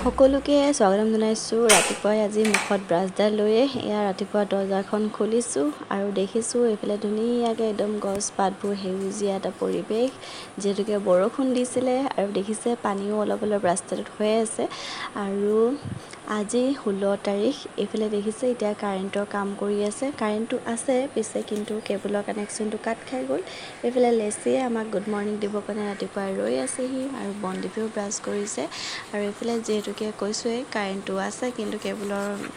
সকলোকে স্বাগতম জনাইছোঁ। ৰাতিপুৱাই আজি মুখত ব্ৰাছডাল লৈয়ে এয়া ৰাতিপুৱা দৰ্জাখন খুলিছোঁ আৰু দেখিছোঁ এইফালে ধুনীয়াকৈ একদম গছ পাতবোৰ সেউজীয়া এটা পৰিৱেশ, যিহেতুকে বৰষুণ দিছিলে আৰু দেখিছে পানীও অলপ অলপ ৰাস্তাটোত হৈ আছে। আৰু আজি 16 তাৰিখ। এইফালে দেখিছে এতিয়া কাৰেণ্টৰ কাম কৰি আছে, কাৰেণ্টটো আছে পিছে কিন্তু কেবুলৰ কানেকশ্যনটো কাট খাই গ'ল। এইফালে লেচিয়ে আমাক গুড মৰ্ণিং দিবৰ কাৰণে ৰাতিপুৱা ৰৈ আছেহি আৰু বনদীপেও ব্ৰাছ কৰিছে। আৰু এইফালে যিহেতুকে কৈছোঁৱেই কাৰেণ্টটো আছে কিন্তু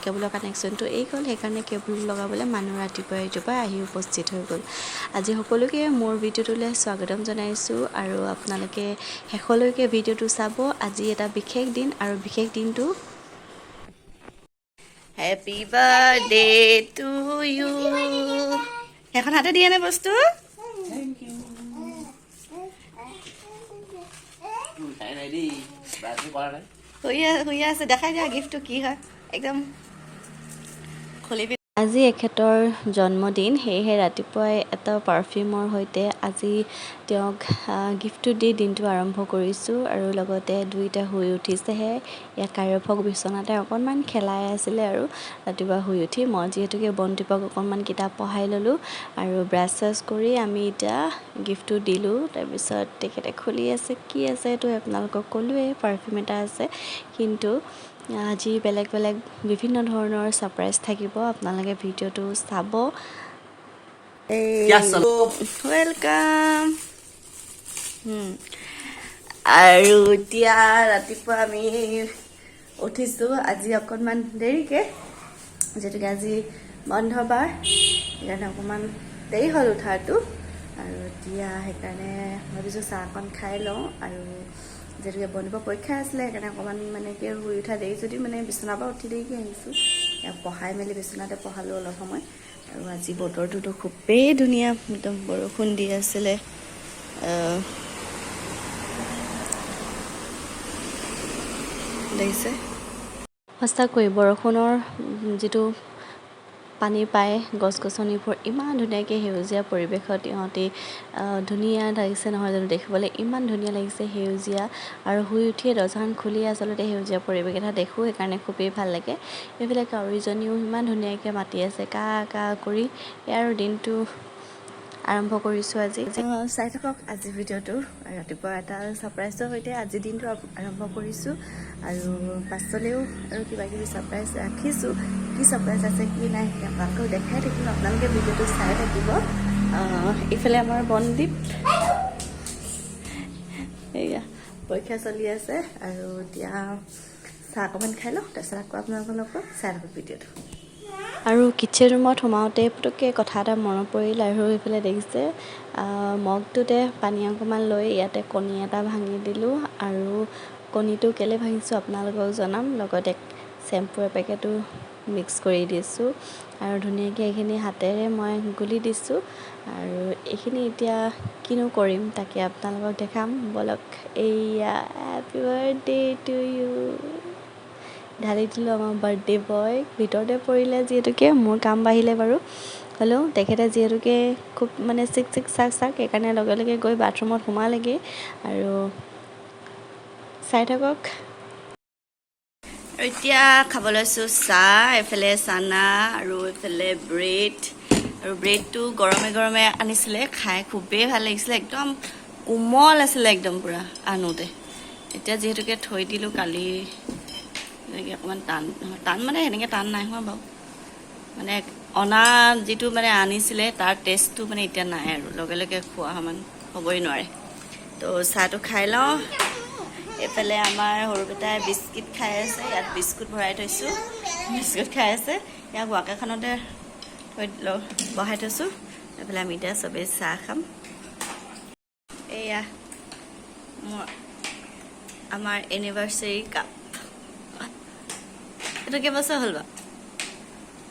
কেবুলৰ কানেকশ্যনটো এই গ'ল, সেইকাৰণে কেবুল লগাবলৈ মানুহ ৰাতিপুৱাই আহি উপস্থিত হৈ গ'ল। আজি সকলোকে মোৰ ভিডিঅ'টোলৈ স্বাগতম জনাইছোঁ আৰু আপোনালোকে শেষলৈকে ভিডিঅ'টো চাব। আজি এটা বিশেষ দিন আৰু বিশেষ দিনটো হেপী বাৰ্থডে টু ইউ। সেইখন হাতে দিয়ে নে বস্তু? শুই আছে, দেখাই দিয়া গিফ্টটো কি হয় একদম খুলি। আজি এখেতৰ জন্মদিন, সেয়েহে ৰাতিপুৱাই এটা পাৰফিউমৰ সৈতে আজি তেওঁক গিফ্টটো দি দিনটো আৰম্ভ কৰিছোঁ। আৰু লগতে দুইটা শুই উঠিছেহে, ইয়াক কাইৰফক বিচনাতে অকণমান খেলাই আছিলে আৰু ৰাতিপুৱা শুই উঠি মই যিহেতুকে বনদীপক অকণমান কিতাপ পঢ়াই ল'লোঁ আৰু ব্ৰাছ চাছ কৰি আমি এতিয়া গিফ্টটো দিলোঁ। তাৰপিছত তেখেতে খুলি আছে, কি আছে এইটো আপোনালোকক ক'লোৱেই, পাৰফিউম এটা আছে। কিন্তু আজি বেলেগ বেলেগ বিভিন্ন ধৰণৰ ছাৰপ্ৰাইজ থাকিব, আপোনালোকে ভিডিঅ'টো চাব। ৱেলকাম। আৰু এতিয়া ৰাতিপুৱা আমি উঠিছোঁ আজি অকণমান দেৰিকৈ, যিহেতুকে আজি বন্ধ বাৰ, সেইকাৰণে অকণমান দেৰি হ'ল উঠাটো। আৰু এতিয়া সেইকাৰণে ভাবিছোঁ চাহ অকণ খাই লওঁ। আৰু যিহেতুকে বনদীপৰ পৰীক্ষা আছিলে সেইকাৰণে অকণমান মানে কি শুই উঠা দেৰি যদিও মানে বিচনাৰ পৰা উঠি দেৰিকৈ আহিছোঁ। ইয়াক পঢ়াই মেলি বিচনাতে পঢ়ালোঁ অলপ সময়। আৰু আজি বতৰটোতো খুবেই ধুনীয়া, একদম বৰষুণ দি আছিলে। দেখিছে সঁচাকৈ বৰষুণৰ যিটো পানী পায়, গছ গছনিবোৰ ইমান ধুনীয়াকৈ সেউজীয়া পৰিৱেশত ইহঁতি ধুনীয়া লাগিছে নহয় জানো, দেখিবলৈ ইমান ধুনীয়া লাগিছে সেউজীয়া। আৰু শুই উঠিয়ে দৰ্জাখন খুলি আচলতে সেউজীয়া পৰিৱেশ এটা দেখোঁ, সেইকাৰণে খুবেই ভাল লাগে। এইফালে কাউৰীজনীও ইমান ধুনীয়াকৈ মাতি আছে কা কা কৰি। আৰু দিনটো আৰম্ভ কৰিছোঁ আজি। চাই থাকক আজি ভিডিঅ'টো। ৰাতিপুৱা এটা ছাৰপ্ৰাইজৰ সৈতে আজি দিনটো আৰম্ভ কৰিছোঁ আৰু পাছলৈও আৰু কিবাকিবি ছাৰপ্ৰাইজ ৰাখিছোঁ। কি ছাৰপ্ৰাইজ আছে কি নাই আপোনালোকক দেখাই থাকিম, আপোনালোকে ভিডিঅ'টো চাই থাকিব। ইফালে আমাৰ বনদীপ এয়া পৰীক্ষা চলি আছে আৰু এতিয়া চাহ অকণমান খাই লওঁ, তাৰপিছত আকৌ আপোনালোকক চাই থাকক ভিডিঅ'টো। আৰু কিটচেন ৰুমত সোমাওঁতে পটককৈ কথা এটা মনত পৰিল আৰু এইফালে দেখিছে মগটোতে পানী অকণমান লৈ ইয়াতে কণী এটা ভাঙি দিলোঁ। আৰু কণীটো কেলৈ ভাঙিছোঁ আপোনালোকক জনাম, লগতে চেম্পু এপেকেটো মিক্স কৰি দিছোঁ আৰু ধুনীয়াকৈ এইখিনি হাতেৰে মই গুলি দিছোঁ। আৰু এইখিনি এতিয়া কিনো কৰিম তাকে আপোনালোকক দেখাম, ব'লক। এইয়া হেপী বাৰ্থডে টু ইউ ঢালি দিলোঁ আমাৰ বাৰ্থডে বয়। ভিতৰতে পৰিলে যিহেতুকে মোৰ কাম বাঢ়িলে বাৰু, হ'লেও তেখেতে যিহেতুকে খুব মানে চিক চাক সেইকাৰণে লগে লগে গৈ বাথৰুমত সোমালেগৈ। আৰু চাই থাকক। এতিয়া খাব লৈছোঁ চাহ, এইফালে চানা আৰু এইফালে ব্ৰেড। আৰু ব্ৰেডটো গৰমে গৰমে আনিছিলে, খাই খুবেই ভাল লাগিছিলে, একদম কোমল আছিলে একদম পূৰা আনোতে। এতিয়া যিহেতুকে থৈ দিলোঁ কালি, এনেকৈ অকণমান টান মানে সেনেকৈ টান নাই হোৱা বাৰু, মানে অনা যিটো মানে আনিছিলে তাৰ টেষ্টটো মানে এতিয়া নাই আৰু লগে লগে খোৱা সমান হ'বই নোৱাৰে। তো চাহটো খাই লওঁ। এইফালে আমাৰ সৰু বেটাই বিস্কুট খাই আছে, ইয়াত বিস্কুট ভৰাই থৈছোঁ, বিস্কুট খাই আছে। ইয়াক ৱাকাখনতে বহাই থৈছোঁ। এইফালে আমি এতিয়া চবেই চাহ খাম। এয়া আমাৰ এনিভাৰ্চাৰী কাপ। এইটো কেইবছৰ হ'ল বাৰু?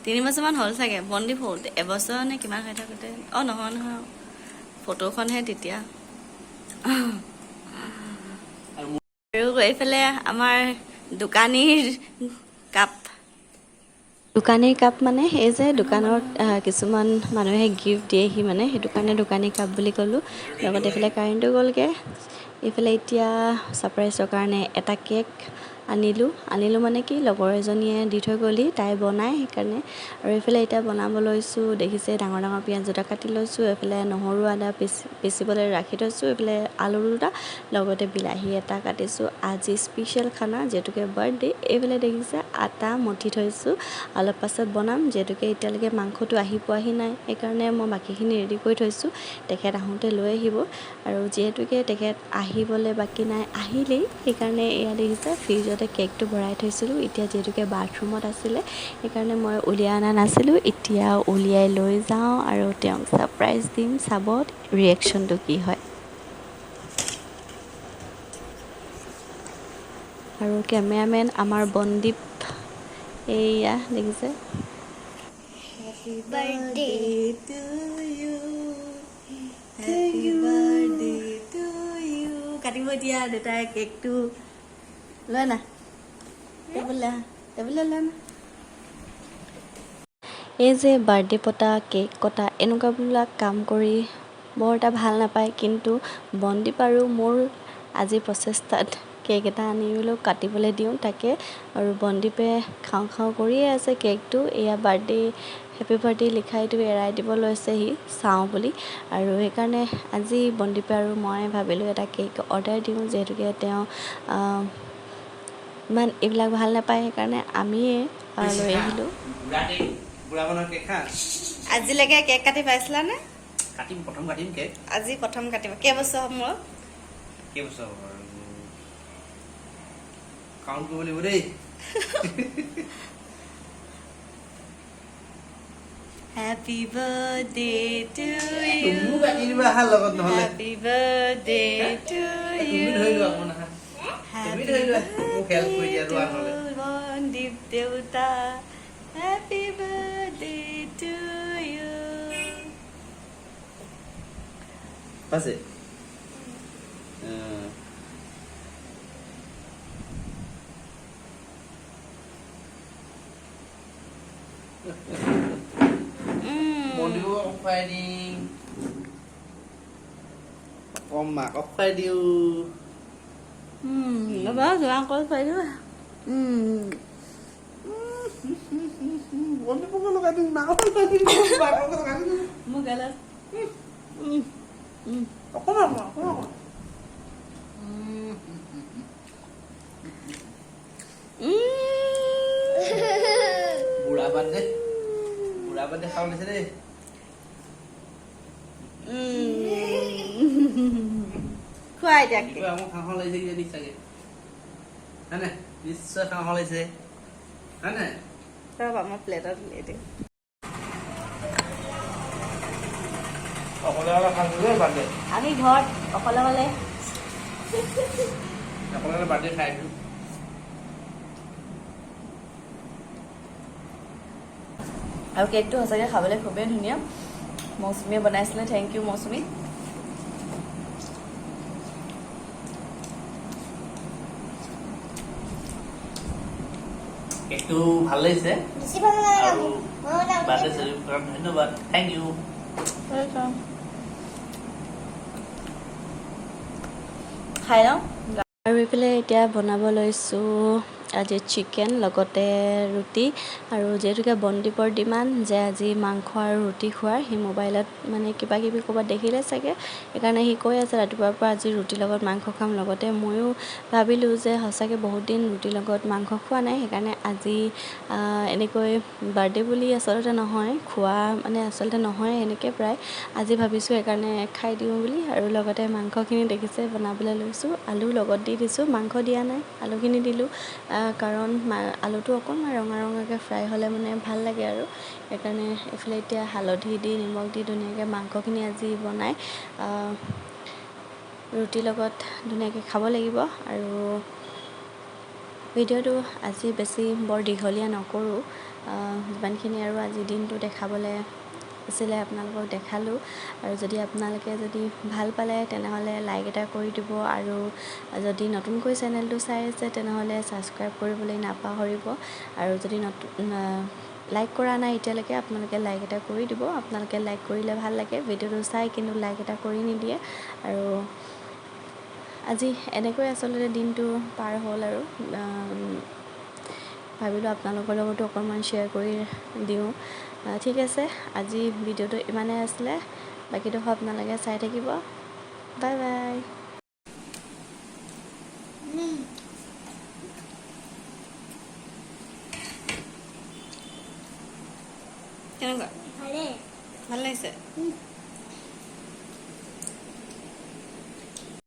3 বছৰমান হ'ল চাগে। বনদীপ সৰুতে এবছৰ নে কিমান হৈ থাকোঁতে, নহয় ফটোখনহে তেতিয়া। আৰু এইফালে আমাৰ দোকানীৰ কাপ মানে এই যে দোকানত কিছুমান মানুহে গিফ্ট দিয়েহি, মানে সেইটো কাৰণে দোকানী কাপ বুলি ক'লোঁ। লগতে এইফালে কাৰেণ্টটো গ'লগৈ। এইফালে এতিয়া ছাৰপ্ৰাইজৰ কাৰণে এটা কেক আনিলোঁ মানে কি লগৰ এজনীয়ে দি থৈ গ'লি তাই বনাই সেইকাৰণে আৰু এইফালে এতিয়া বনাব লৈছোঁ দেখিছে ডাঙৰ পিঁয়াজ দুটা কাটি লৈছোঁ এইফালে নহৰু আদা পিচিবলৈ ৰাখি থৈছোঁ এইফালে আলু দুটা লগতে বিলাহী এটা কাটিছোঁ আজি স্পেচিয়েল খানা যিহেতুকে বাৰ্থডে এইফালে দেখিছে আটা মঠি থৈছোঁ অলপ পাছত বনাম যিহেতুকে এতিয়ালৈকে মাংসটো আহি পোৱাহি নাই সেইকাৰণে মই বাকীখিনি ৰেডি কৰি থৈছোঁ তেখেত আহোঁতে লৈ আহিব আৰু যিহেতুকে তেখেত আহিবলৈ বাকী নাই আহিলেই সেইকাৰণে এয়া দেখিছে ফ্ৰিজতে কেকটো ভৰাই থৈছিলোঁ এতিয়া যিহেতুকে বাথৰুমত আছিলে সেইকাৰণে মই উলিয়াই অনা নাছিলোঁ এতিয়া উলিয়াই লৈ যাওঁ আৰু তেওঁক ছাৰপ্ৰাইজ দিম চাব ৰিয়েকশ্যনটো কি হয় আৰু কেমেৰামেন আমাৰ বন্দীপ এইয়া দেখিছে happy birthday to you happy birthday to you কাটিব দিয়া দেউতাই কেকটো লৈ না টেবুললৈ লৈ না এই যে বাৰ্থডে পতা কেক কটা এনেকুৱাবিলাক কাম কৰি বৰ এটা ভাল নাপায় কিন্তু বন্দীপ আৰু মোৰ আজি প্ৰচেষ্টাত কেক এটা আনিবলৈ কাটিবলৈ দিওঁ তাকে আৰু বন্দীপে খাওঁ কৰিয়ে আছে কেকটো এয়া বাৰ্থডে হেপী বাৰ্থডে লিখা এইটো এৰাই দিব লৈছেহি চাওঁ বুলি আৰু সেইকাৰণে আজি বন্দীপে আৰু মই ভাবিলোঁ এটা কেক অৰ্ডাৰ দিওঁ যিহেতুকে তেওঁ ইমান এইবিলাক ভাল নাপায় সেইকাৰণে আমিয়ে লৈ আহিলোঁ আজিলৈকে কেক কাটি পাইছিলানে প্ৰথম কাটিম কেক আজি প্ৰথম কাটিব কেইবছৰ হ'ব মোৰ কেইবছৰ কাউণ্ট কৰিব লাগিব দেই Happy birthday to you. তুমি কাটি দিবা আহাৰ লগত নহলে Happy birthday to you. তুমি ধৰি লোৱা মন আহা তুমি ধৰি লোৱা মোক হেল্প কৰি দিয়া ৰোৱা নহলে বন্দীপ দেউতা Happy birthday to you. আছে বন্দিব খুৱাই দিম কম মাকক খুৱাই দিওঁ ৰ'বা যোৱা কল খুৱাই দিবা বন্দিবক লগাই দিম মাকক লগাই দিম মাকক লগাই দিম মোক গেলা অকণমান বুঢ়া বাদ খাব দিছে দেই খুৱাই দিয়া মোক খাওঁ লাগিছে কিজানি চাগে হয় নাই নিশ্চয় খাওঁ লাগিছে হয় নাই ৰ'বা মই প্লেটত উলিয়াই দিওঁ অকলে খাইছোঁ দেই বাৰ্থডে আমি ঘৰত অকলে অকলে বাৰ্থডে খাইছোঁ আৰু কেকটো সঁচাকৈ খাবলৈ খুবেই ধুনীয়া মৌচুমীয়ে বনাইছিলে থেংক ইউ মৌচুমী কেকটো ভাল লাগিছে আৰু বাৰ্থডে চেলিব্ৰেট কৰাৰ ধন্যবাদ থেংক ইউ খাই লওঁ আৰু এইফালে এতিয়া বনাব লৈছোঁ আজি চিকেন লগতে ৰুটি আৰু যিহেতুকে বন্দীপৰ ডিমাণ্ড যে আজি মাংস আৰু ৰুটি খোৱাৰ সি মোবাইলত মানে কিবা কিবি ক'ৰবাত দেখিলে চাগে সেইকাৰণে সি কৈ আছে ৰাতিপুৱাৰ পৰা আজি ৰুটিৰ লগত মাংস খাম লগতে ময়ো ভাবিলোঁ যে সঁচাকৈ বহুত দিন ৰুটিৰ লগত মাংস খোৱা নাই সেইকাৰণে আজি এনেকৈ বাৰ্থডে বুলি আচলতে নহয় খোৱা মানে আচলতে নহয় এনেকৈ প্ৰায় আজি ভাবিছোঁ সেইকাৰণে খাই দিওঁ বুলি আৰু লগতে মাংসখিনি দেখিছে বনাবলৈ লৈছোঁ আলু লগত দি দিছোঁ মাংস দিয়া নাই আলুখিনি দিলোঁ কাৰণ আলুটো অকণমান ৰঙাকৈ ফ্ৰাই হ'লে মানে ভাল লাগে আৰু সেইকাৰণে এইফালে এতিয়া হালধি দি নিমখ দি ধুনীয়াকৈ মাংসখিনি আজি বনাই ৰুটিৰ লগত ধুনীয়াকৈ খাব লাগিব আৰু ভিডিঅ'টো আজি বেছি বৰ দীঘলীয়া নকৰোঁ যিমানখিনি আৰু আজি দিনটো দেখাবলৈ আছিলে আপোনালোকক দেখালোঁ আৰু যদি আপোনালোকে যদি ভাল পালে তেনেহ'লে লাইক এটা কৰি দিব আৰু যদি নতুনকৈ চেনেলটো চাই আছে তেনেহ'লে ছাবস্ক্ৰাইব কৰিবলৈ নাপাহৰিব আৰু যদি লাইক কৰা নাই এতিয়ালৈকে আপোনালোকে লাইক এটা কৰি দিব আপোনালোকে লাইক কৰিলে ভাল লাগে ভিডিঅ'টো চাই কিন্তু লাইক এটা কৰি নিদিয়ে আৰু আজি এনেকৈ আচলতে দিনটো পাৰ হ'ল আৰু ভাবিলোঁ আপোনালোকৰ লগতো অকণমান শ্বেয়াৰ কৰি দিওঁ। ঠিক আছে, আজি ভিডিঅ'টো ইমানেই আছিলে, বাকীডোখৰ আপোনালোকে চাই থাকিব। Bye bye. কেনেকুৱা? ভাল লাগিছে?